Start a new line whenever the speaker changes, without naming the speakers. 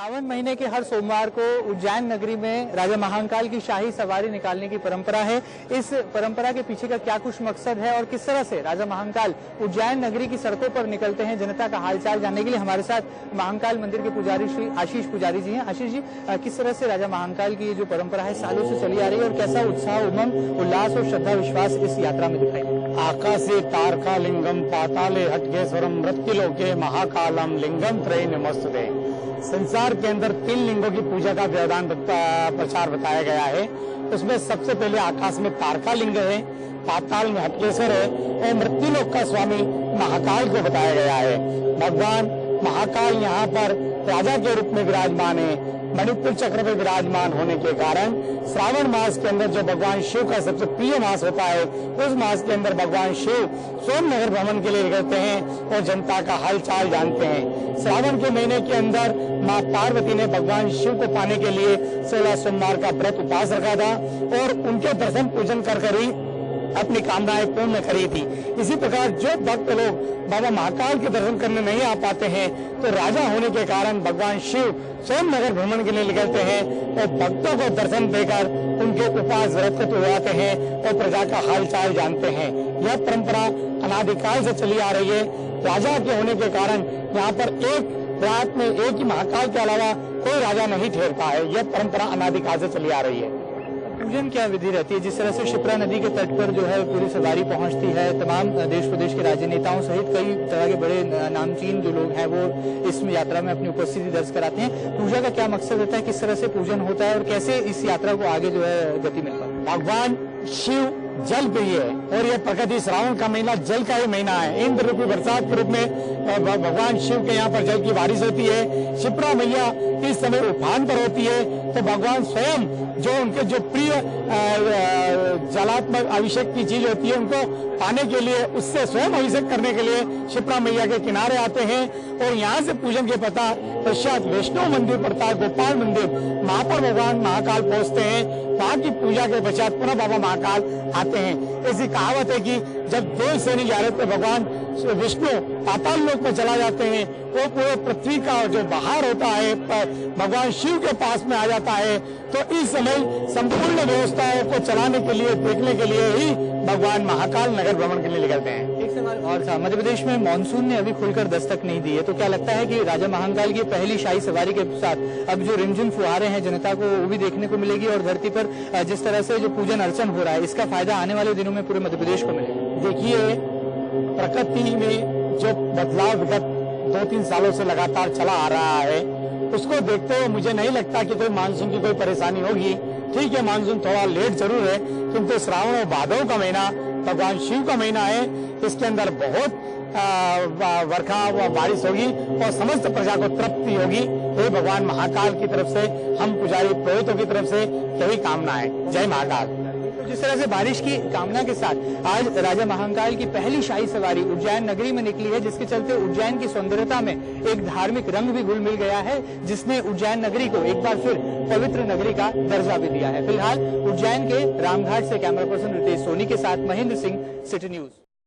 सावन महीने के हर सोमवार को उज्जैन नगरी में राजा महाकाल की शाही सवारी निकालने की परंपरा है। इस परंपरा के पीछे का क्या कुछ मकसद है और किस तरह से राजा महाकाल उज्जैन नगरी की सड़कों पर निकलते हैं, जनता का हालचाल जानने के लिए हमारे साथ महाकाल मंदिर के पुजारी श्री आशीष पुजारी जी हैं। आशीष जी, किस तरह से राजा महाकाल की जो परंपरा है सालों से चली आ रही है और कैसा उत्साह, उमंग, उल्लास और श्रद्धा विश्वास इस यात्रा में दिखाई देता है?
आकाशे तारका लिंगम पाताले हटकेश्वरम मृत्युलोके महाकालम लिंगम त्रय नमस्ते। संसार के अंदर 3 लिंगों की पूजा का व्यवधान प्रचार बताया गया है। उसमें सबसे पहले आकाश में तारका लिंग है, पाताल में हटकेश्वर है और मृत्युलोक का स्वामी महाकाल को बताया गया है। भगवान महाकाल यहाँ पर राजा के रूप में विराजमान है। मणिपुर चक्र में विराजमान होने के कारण श्रावण मास के अंदर जो भगवान शिव का सबसे प्रिय मास होता है, उस मास के अंदर भगवान शिव सोम नगर भ्रमण के लिए निकलते हैं और जनता का हालचाल जानते हैं। श्रावण के महीने के अंदर माँ पार्वती ने भगवान शिव को पाने के लिए 16 सोमवार का व्रत उपवास रखा था और उनके दर्शन पूजन कर ही अपनी कामनाएं पूर्ण करी थी। इसी प्रकार जो भक्त लोग बाबा महाकाल के दर्शन करने नहीं आ पाते हैं तो राजा होने के कारण भगवान शिव सोम नगर भ्रमण के लिए निकलते हैं और भक्तों को दर्शन देकर उनके उपवास व्रत को तोड़वाते हैं और प्रजा का हालचाल जानते हैं। यह परंपरा अनादिकाल से चली आ रही है। राजा के होने के कारण यहाँ पर एक रात में एक ही महाकाल के अलावा कोई राजा नहीं ठहरता है। यह परंपरा अनादिकाल से चली आ रही है।
पूजन क्या विधि रहती है? जिस तरह से शिप्रा नदी के तट पर जो है पूरी सवारी पहुंचती है, तमाम देश प्रदेश के राजनेताओं सहित कई तरह के बड़े नामचीन जो लोग हैं वो इस यात्रा में अपनी उपस्थिति दर्ज कराते हैं। पूजा का क्या मकसद रहता है, किस तरह से पूजन होता है और कैसे इस यात्रा को आगे जो है गति मिलता है?
भगवान शिव जल प्रिय है और यह प्रकृति श्रावण का महीना जल का ही महीना है। इंद्र रूपी बरसात के रूप में भगवान शिव के यहाँ पर जल की बारिश होती है। शिप्रा मैया इस समय उफान पर होती है तो भगवान स्वयं जो उनके जो प्रिय जलात्मक अभिषेक की चीज होती है उनको पाने के लिए, उससे स्वयं अभिषेक करने के लिए शिप्रा मैया के किनारे आते हैं और यहाँ से पूजन के पश्चात वैष्णव मंदिर पड़ता है, गोपाल मंदिर, वहां पर भगवान महाकाल पहुंचते हैं। वहां की पूजा के पश्चात पुनः बाबा महाकाल आते हैं। ऐसी कहावत है कि जब देव से नहीं जा रहे तो भगवान विष्णु पाताल लोक में चला जाते हैं, वो पूरे पृथ्वी का जो बाहर होता है भगवान शिव के पास में आ जाता है। तो इस समय संपूर्ण व्यवस्थाओं को चलाने के लिए, देखने के लिए ही भगवान महाकाल नगर भ्रमण के लिए निकलते हैं।
एक सवाल और था, मध्य प्रदेश में मानसून ने अभी खुलकर दस्तक नहीं दी है, तो क्या लगता है कि राजा महाकाल की पहली शाही सवारी के साथ अब जो रिमझिम फुहारे हैं जनता को वो भी देखने को मिलेगी और धरती पर जिस तरह से जो पूजन अर्चन हो रहा है इसका फायदा आने वाले दिनों में पूरे मध्य प्रदेश को मिलेगा?
देखिए, प्रकृति में जो बदलाव विगत 2-3 सालों से लगातार चला आ रहा है उसको देखते हुए मुझे नहीं लगता कि कोई मानसून की कोई परेशानी होगी। ठीक है, मानसून थोड़ा लेट जरूर है किंतु श्रावण और भादव का महीना भगवान शिव का महीना है। इसके अंदर बहुत वर्षा व बारिश होगी और समस्त प्रजा को तृप्ति होगी। ये भगवान महाकाल की तरफ से, हम पुजारी पुरोहितों की तरफ से यही कामना है। जय महाकाल।
जिस तरह से बारिश की कामना के साथ आज राजा महाकाल की पहली शाही सवारी उज्जैन नगरी में निकली है, जिसके चलते उज्जैन की सौंदर्यता में एक धार्मिक रंग भी घुल मिल गया है, जिसने उज्जैन नगरी को एक बार फिर पवित्र नगरी का दर्जा भी दिया है। फिलहाल उज्जैन के रामघाट से कैमरा पर्सन रितेश सोनी के साथ महेंद्र सिंह, सिटी न्यूज।